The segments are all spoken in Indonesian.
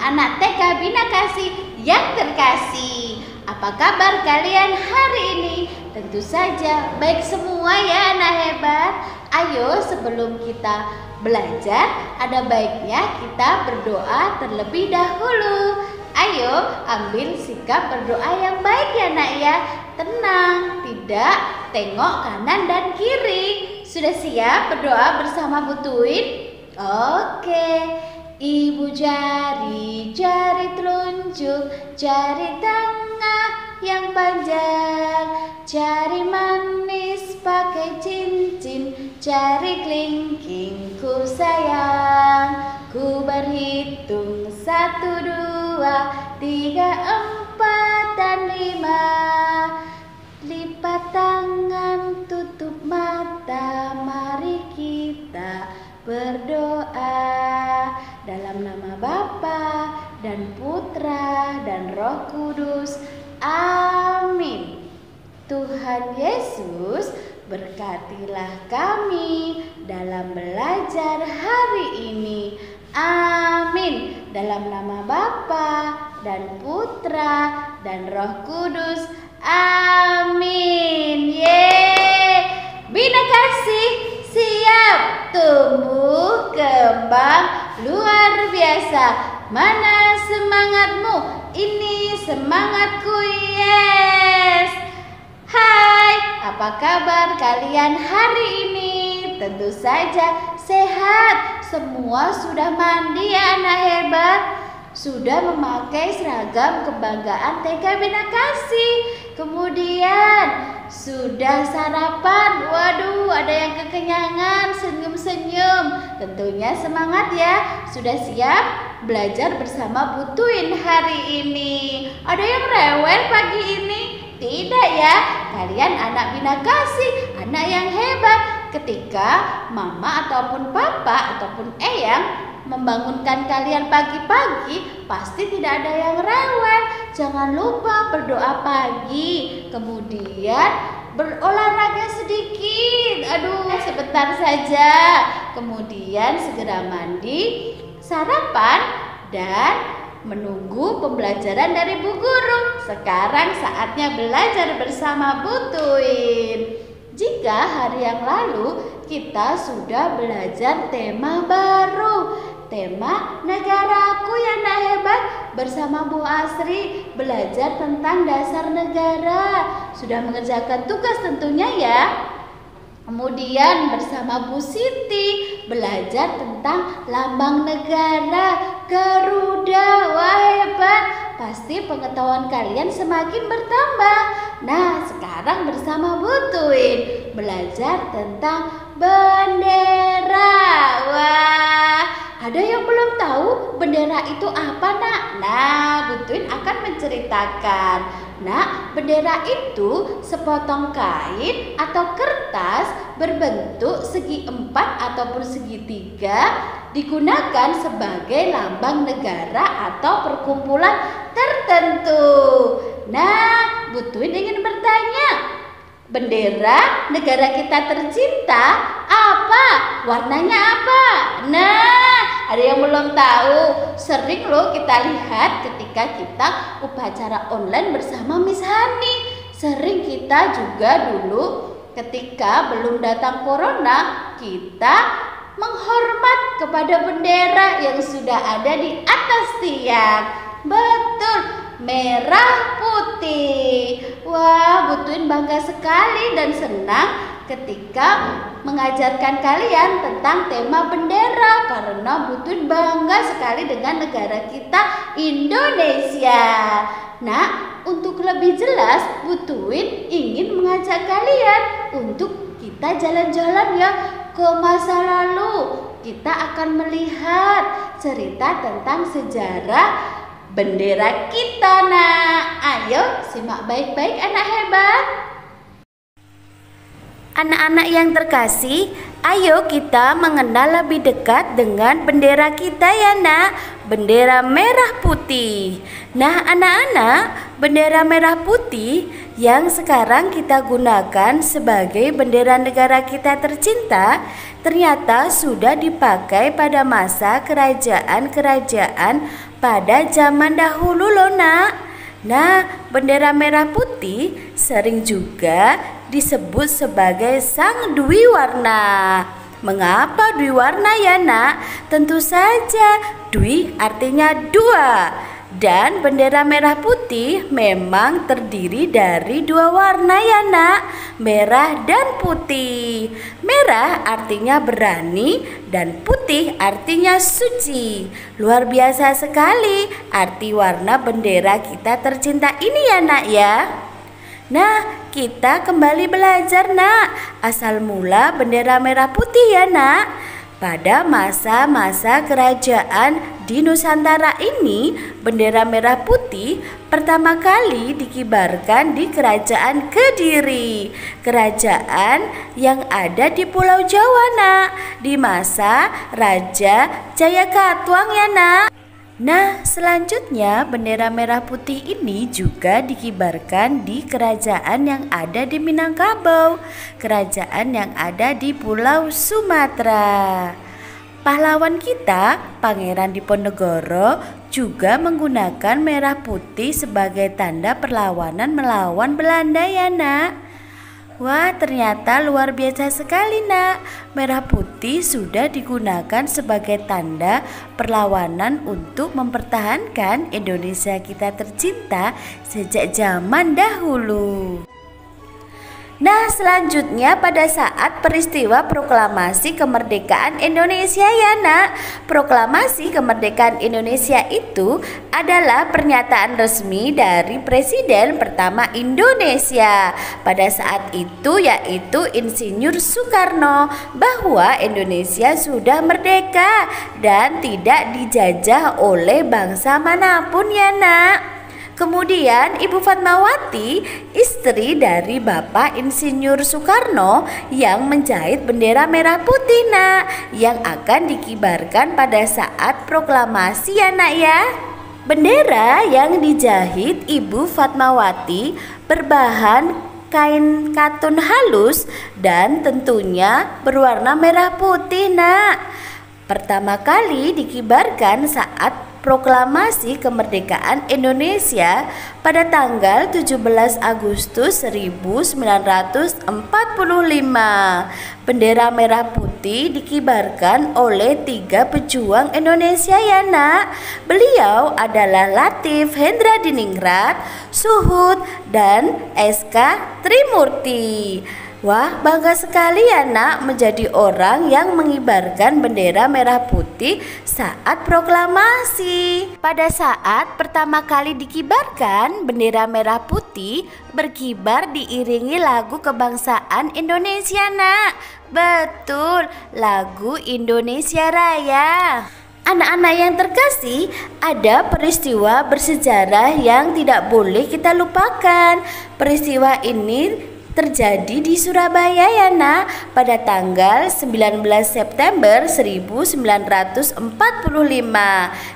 anak-anak TK Bina Kasih yang terkasih. Apa kabar kalian hari ini? Tentu saja baik semua ya anak hebat. Ayo sebelum kita belajar, ada baiknya kita berdoa terlebih dahulu. Ayo ambil sikap berdoa yang baik ya nak ya. Tenang, tidak tengok kanan dan kiri. Sudah siap berdoa bersama Bu Tuin? Oke. Ibu jari, jari telunjuk, jari tengah yang panjang, jari manis pakai cincin, jari kelingking ku sayang. Ku berhitung 1, 2, 3, 4 dan 5. Lipat tangan, tutup mata, mari kita berdoa. Dalam nama Bapa dan Putra dan Roh Kudus. Amin. Tuhan Yesus, berkatilah kami dalam belajar hari ini. Amin. Dalam nama Bapa dan Putra dan Roh Kudus. Amin. Yeay. Bina Kasih siap tumbuh kembang luar biasa. Mana semangatmu? Ini semangatku, yes. Hai, apa kabar kalian hari ini? Tentu saja sehat. Semua sudah mandi ya anak hebat. Sudah memakai seragam kebanggaan TK Bina Kasih. Kemudian sudah sarapan. Waduh, ada yang kekenyangan, senyum-senyum. Tentunya semangat ya. Sudah siap belajar bersama Bu Tuin hari ini. Ada yang rewel pagi ini? Tidak ya. Kalian anak Bina Kasih, anak yang hebat. Ketika mama ataupun papa ataupun eyang membangunkan kalian pagi-pagi, pasti tidak ada yang rewel. Jangan lupa berdoa pagi, kemudian berolahraga sedikit. Aduh, sebentar saja. Kemudian segera mandi, sarapan, dan menunggu pembelajaran dari Bu Guru. Sekarang saatnya belajar bersama Bu Tuin. Jika hari yang lalu kita sudah belajar tema baru, tema negaraku yang nak hebat, bersama Bu Asri belajar tentang dasar negara. Sudah mengerjakan tugas tentunya ya. Kemudian bersama Bu Siti belajar tentang lambang negara Garuda. Wah hebat, pasti pengetahuan kalian semakin bertambah. Nah sekarang bersama Bu Tuin belajar tentang bendera. Wah, ada yang belum tahu bendera itu apa nak? Nah Bu Tuin akan menceritakan. Nah, bendera itu sepotong kain atau kertas berbentuk segi 4 ataupun segitiga, digunakan sebagai lambang negara atau perkumpulan tertentu. Nah, Bu Tuin ingin bertanya, bendera negara kita tercinta apa? Warnanya apa? Nah, ada yang belum tahu. Sering loh kita lihat ketika kita upacara online bersama Miss Hani. Sering kita juga dulu ketika belum datang corona, kita menghormat kepada bendera yang sudah ada di atas tiang. Betul, merah putih. Wah, Bu Tuin bangga sekali dan senang ketika mengajarkan kalian tentang tema bendera, karena Bu Tuin bangga sekali dengan negara kita Indonesia. Nah, untuk lebih jelas Bu Tuin ingin mengajak kalian untuk kita jalan-jalan ya ke masa lalu. Kita akan melihat cerita tentang sejarah bendera kita. Nah, ayo simak baik-baik anak hebat. Anak-anak yang terkasih, Ayo kita mengenal lebih dekat dengan bendera kita ya nak, bendera merah putih. Nah anak-anak, bendera merah putih yang sekarang kita gunakan sebagai bendera negara kita tercinta ternyata sudah dipakai pada masa kerajaan-kerajaan pada zaman dahulu loh nak. Nah, bendera merah putih sering juga disebut sebagai sang dwi warna. Mengapa dwi warna ya nak? Tentu saja dwi artinya dua. Dan bendera merah putih memang terdiri dari dua warna ya nak, merah dan putih. Merah artinya berani dan putih artinya suci. Luar biasa sekali arti warna bendera kita tercinta ini ya nak ya. Nah, kita kembali belajar nak, asal mula bendera merah putih ya nak. Pada masa-masa kerajaan di Nusantara ini, bendera merah putih pertama kali dikibarkan di Kerajaan Kediri, kerajaan yang ada di Pulau Jawa nak, di masa Raja Jayakatwang ya nak. Nah, selanjutnya bendera merah putih ini juga dikibarkan di kerajaan yang ada di Minangkabau, kerajaan yang ada di Pulau Sumatera. Pahlawan kita, Pangeran Diponegoro, juga menggunakan merah putih sebagai tanda perlawanan melawan Belanda ya nak. Wah, ternyata luar biasa sekali nak. Merah putih sudah digunakan sebagai tanda perlawanan untuk mempertahankan Indonesia kita tercinta sejak zaman dahulu. Nah, selanjutnya pada saat peristiwa proklamasi kemerdekaan Indonesia ya nak. Proklamasi kemerdekaan Indonesia itu adalah pernyataan resmi dari Presiden pertama Indonesia pada saat itu, yaitu Insinyur Soekarno, bahwa Indonesia sudah merdeka dan tidak dijajah oleh bangsa manapun ya nak. Kemudian Ibu Fatmawati, istri dari Bapak Insinyur Soekarno, yang menjahit bendera merah putih nak, yang akan dikibarkan pada saat proklamasi ya nak ya. Bendera yang dijahit Ibu Fatmawati berbahan kain katun halus dan tentunya berwarna merah putih nak. Pertama kali dikibarkan saat proklamasi kemerdekaan Indonesia pada tanggal 17 Agustus 1945. Bendera merah putih dikibarkan oleh 3 pejuang Indonesia ya nak. Beliau adalah Latif Hendradiningrat, Suhut, dan SK Trimurti. Wah, bangga sekali ya nak menjadi orang yang mengibarkan bendera merah putih saat proklamasi. Pada saat pertama kali dikibarkan, bendera merah putih berkibar diiringi lagu kebangsaan Indonesia nak. Betul, lagu Indonesia Raya. Anak-anak yang terkasih, ada peristiwa bersejarah yang tidak boleh kita lupakan. Peristiwa ini terjadi di Surabaya ya nak, pada tanggal 19 September 1945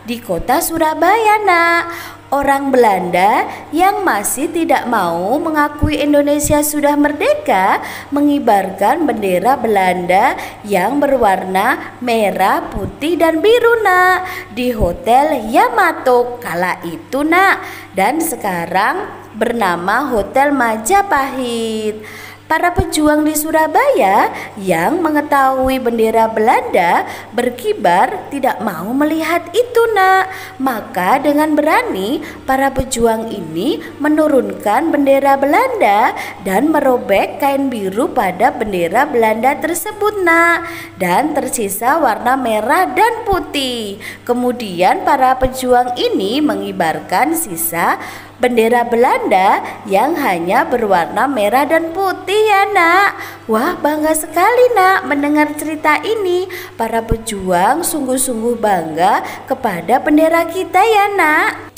di kota Surabaya nak. Orang Belanda yang masih tidak mau mengakui Indonesia sudah merdeka mengibarkan bendera Belanda yang berwarna merah, putih, dan biru nak di Hotel Yamato kala itu nak, dan sekarang bernama Hotel Majapahit. Para pejuang di Surabaya yang mengetahui bendera Belanda berkibar tidak mau melihat itu nak. Maka dengan berani para pejuang ini menurunkan bendera Belanda dan merobek kain biru pada bendera Belanda tersebut nak, dan tersisa warna merah dan putih. Kemudian para pejuang ini mengibarkan sisa bendera Belanda yang hanya berwarna merah dan putih ya nak. Wah, bangga sekali nak mendengar cerita ini. Para pejuang sungguh-sungguh bangga kepada bendera kita ya nak.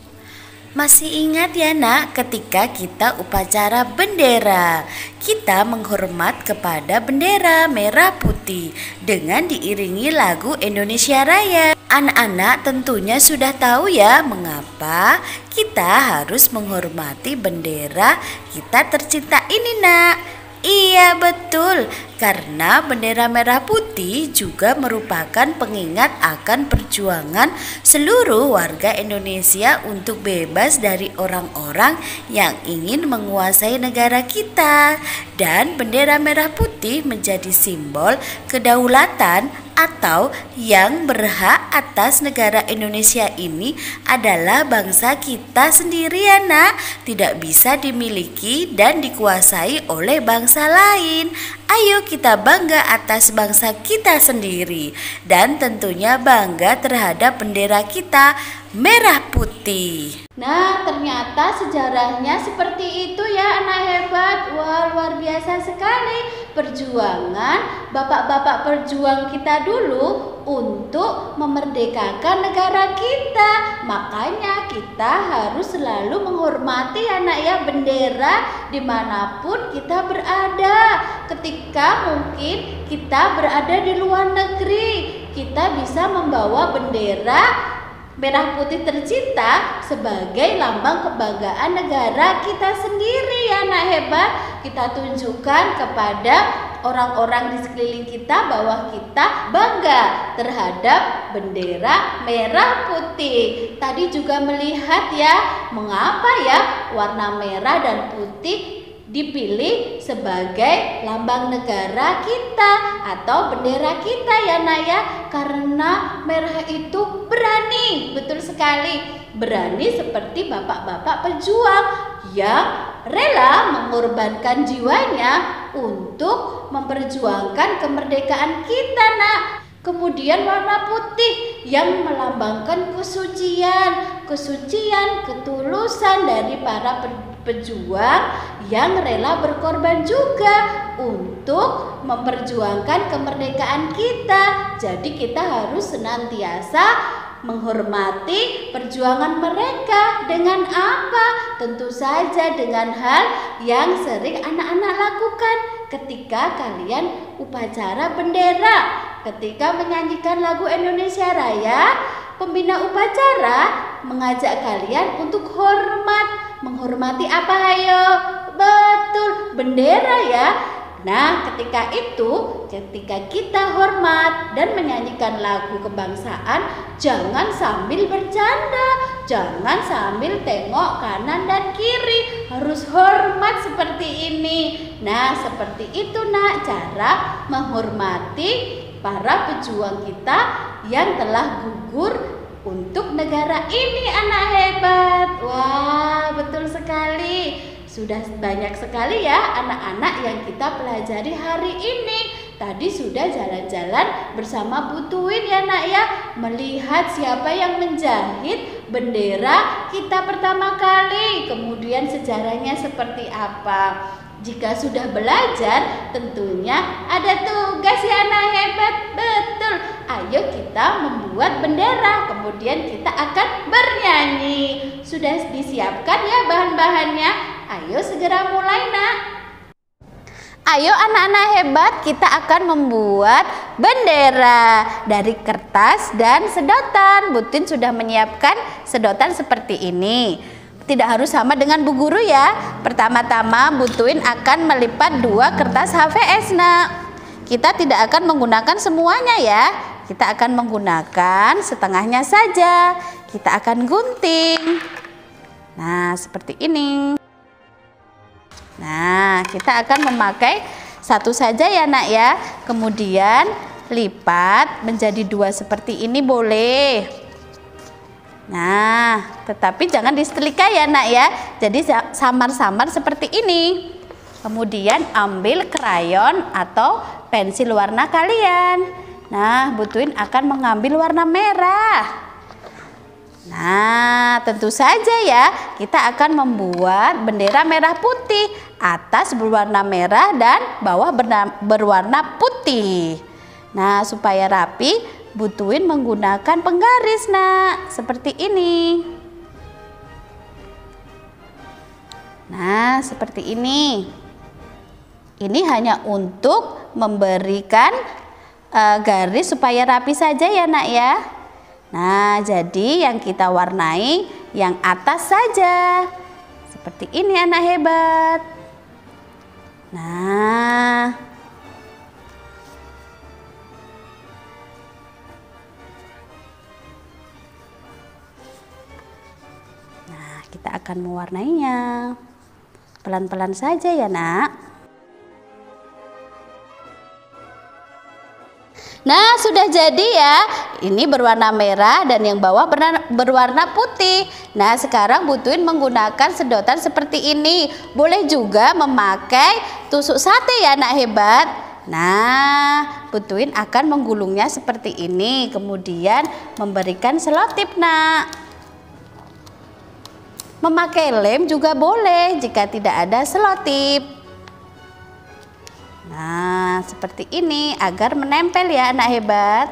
Masih ingat ya nak, ketika kita upacara bendera, kita menghormat kepada bendera merah putih dengan diiringi lagu Indonesia Raya. Anak-anak tentunya sudah tahu ya mengapa kita harus menghormati bendera kita tercinta ini nak. Iya betul, karena bendera merah putih juga merupakan pengingat akan perjuangan seluruh warga Indonesia untuk bebas dari orang-orang yang ingin menguasai negara kita. Dan bendera merah putih menjadi simbol kedaulatan atau yang berhak atas negara Indonesia ini adalah bangsa kita sendiri ya nak, tidak bisa dimiliki dan dikuasai oleh bangsa lain. Ayo kita bangga atas bangsa kita sendiri dan tentunya bangga terhadap bendera kita merah putih. Nah, ternyata sejarahnya seperti itu ya anak hebat. Wah, luar biasa sekali perjuangan bapak-bapak perjuang kita dulu untuk memerdekakan negara kita. Makanya kita harus selalu menghormati anak ya bendera dimanapun kita berada. Ketika mungkin kita berada di luar negeri, kita bisa membawa bendera merah putih tercinta sebagai lambang kebanggaan negara kita sendiri ya anak hebat. Kita tunjukkan kepada orang-orang di sekeliling kita bahwa kita bangga terhadap bendera merah putih. Tadi juga melihat ya mengapa ya warna merah dan putih dipilih sebagai lambang negara kita atau bendera kita ya Naya, karena merah itu berani, betul sekali, berani seperti bapak-bapak pejuang yang rela mengorbankan jiwanya untuk memperjuangkan kemerdekaan kita nak. Kemudian warna putih yang melambangkan kesucian, ketulusan dari para pejuang yang rela berkorban juga untuk memperjuangkan kemerdekaan kita. Jadi kita harus senantiasa menghormati perjuangan mereka dengan apa? Tentu saja dengan hal yang sering anak-anak lakukan ketika kalian upacara bendera. Ketika menyanyikan lagu Indonesia Raya, pembina upacara mengajak kalian untuk hormat. Menghormati apa ayo? Betul, bendera ya. Nah, ketika kita hormat dan menyanyikan lagu kebangsaan, jangan sambil bercanda, jangan sambil tengok kanan dan kiri, harus hormat seperti ini. Nah, seperti itu nak cara menghormati para pejuang kita yang telah gugur untuk negara ini anak hebat. Wah, betul sekali. Sudah banyak sekali ya anak-anak yang kita pelajari hari ini. Tadi sudah jalan-jalan bersama Bu Tuin ya nak ya, melihat siapa yang menjahit bendera kita pertama kali, kemudian sejarahnya seperti apa. Jika sudah belajar, tentunya ada tugas ya anak hebat. Betul, ayo kita membuat bendera, kemudian kita akan bernyanyi. Sudah disiapkan ya bahan-bahannya? Ayo segera mulai nak. Ayo anak-anak hebat, kita akan membuat bendera dari kertas dan sedotan. Bu Tin sudah menyiapkan sedotan seperti ini. Tidak harus sama dengan Bu Guru ya. Pertama-tama Bu Tuin akan melipat 2 kertas HVS nak. Kita tidak akan menggunakan semuanya ya. Kita akan menggunakan setengahnya saja. Kita akan gunting. Nah, seperti ini. Nah, kita akan memakai satu saja ya nak ya. Kemudian lipat menjadi 2 seperti ini boleh. Nah, tetapi jangan disetrika ya nak ya. Jadi samar-samar seperti ini. Kemudian ambil krayon atau pensil warna kalian. Nah, Bu Tuin akan mengambil warna merah. Nah, tentu saja ya, kita akan membuat bendera merah putih. Atas berwarna merah dan bawah berwarna putih. Nah, supaya rapi, Bu Tuin menggunakan penggaris nak, seperti ini. Nah, seperti ini. Ini hanya untuk memberikan garis supaya rapi saja ya nak ya. Nah, jadi yang kita warnai yang atas saja. Seperti ini anak hebat. Nah, kita akan mewarnainya. Pelan-pelan saja ya nak. Nah, sudah jadi ya. Ini berwarna merah dan yang bawah berwarna putih. Nah, sekarang Bu Twin menggunakan sedotan seperti ini. Boleh juga memakai tusuk sate ya anak hebat. Nah, Bu Twin akan menggulungnya seperti ini. Kemudian memberikan selotip nak. Memakai lem juga boleh jika tidak ada selotip. Nah, seperti ini agar menempel ya anak hebat.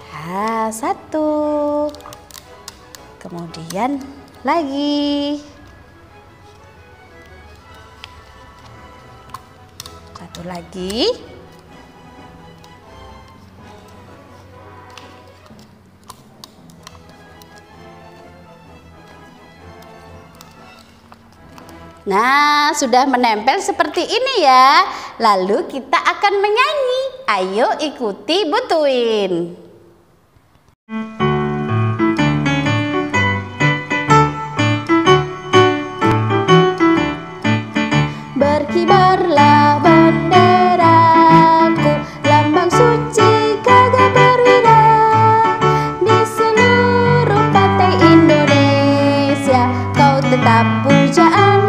Nah, satu. Kemudian lagi. Satu lagi. Nah, sudah menempel seperti ini ya. Lalu kita akan menyanyi. Ayo ikuti Bu Twin. Berkibarlah benderaku, lambang suci gagah berwira. Di seluruh pantai Indonesia, kau tetap pujaan.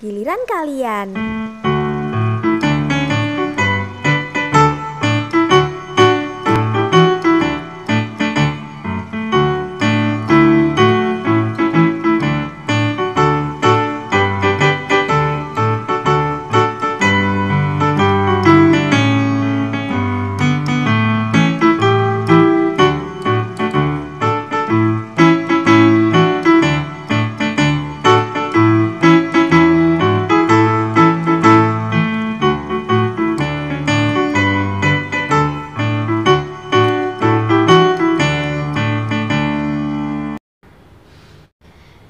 Giliran kalian.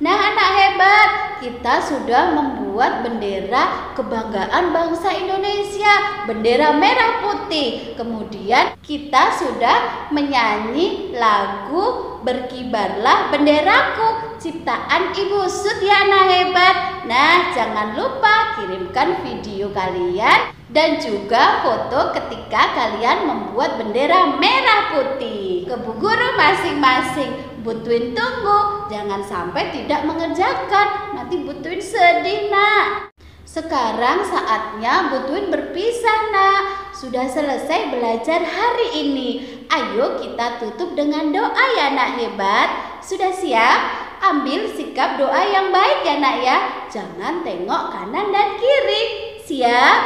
Nah anak hebat, kita sudah membuat bendera kebanggaan bangsa Indonesia, bendera merah putih. Kemudian kita sudah menyanyi lagu Berkibarlah Benderaku, ciptaan Ibu Sud ya anak hebat. Nah jangan lupa kirimkan video kalian dan juga foto ketika kalian membuat bendera merah putih ke Bu Guru masing-masing. Bu Twin tunggu, jangan sampai tidak mengerjakan, nanti Bu Twin sedih nak. Sekarang saatnya Bu Twin berpisah nak. Sudah selesai belajar hari ini. Ayo kita tutup dengan doa ya nak hebat. Sudah siap? Ambil sikap doa yang baik ya nak ya. Jangan tengok kanan dan kiri. Siap?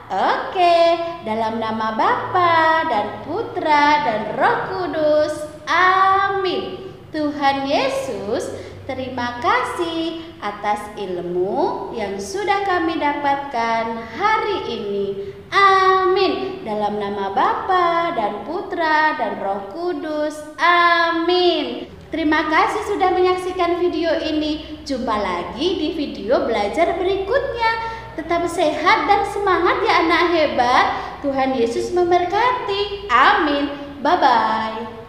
Oke, dalam nama Bapa dan Putra dan Roh Kudus. Amin. Tuhan Yesus, terima kasih atas ilmu yang sudah kami dapatkan hari ini. Amin. Dalam nama Bapa dan Putra dan Roh Kudus. Amin. Terima kasih sudah menyaksikan video ini. Jumpa lagi di video belajar berikutnya. Tetap sehat dan semangat ya anak hebat. Tuhan Yesus memberkati. Amin. Bye-bye.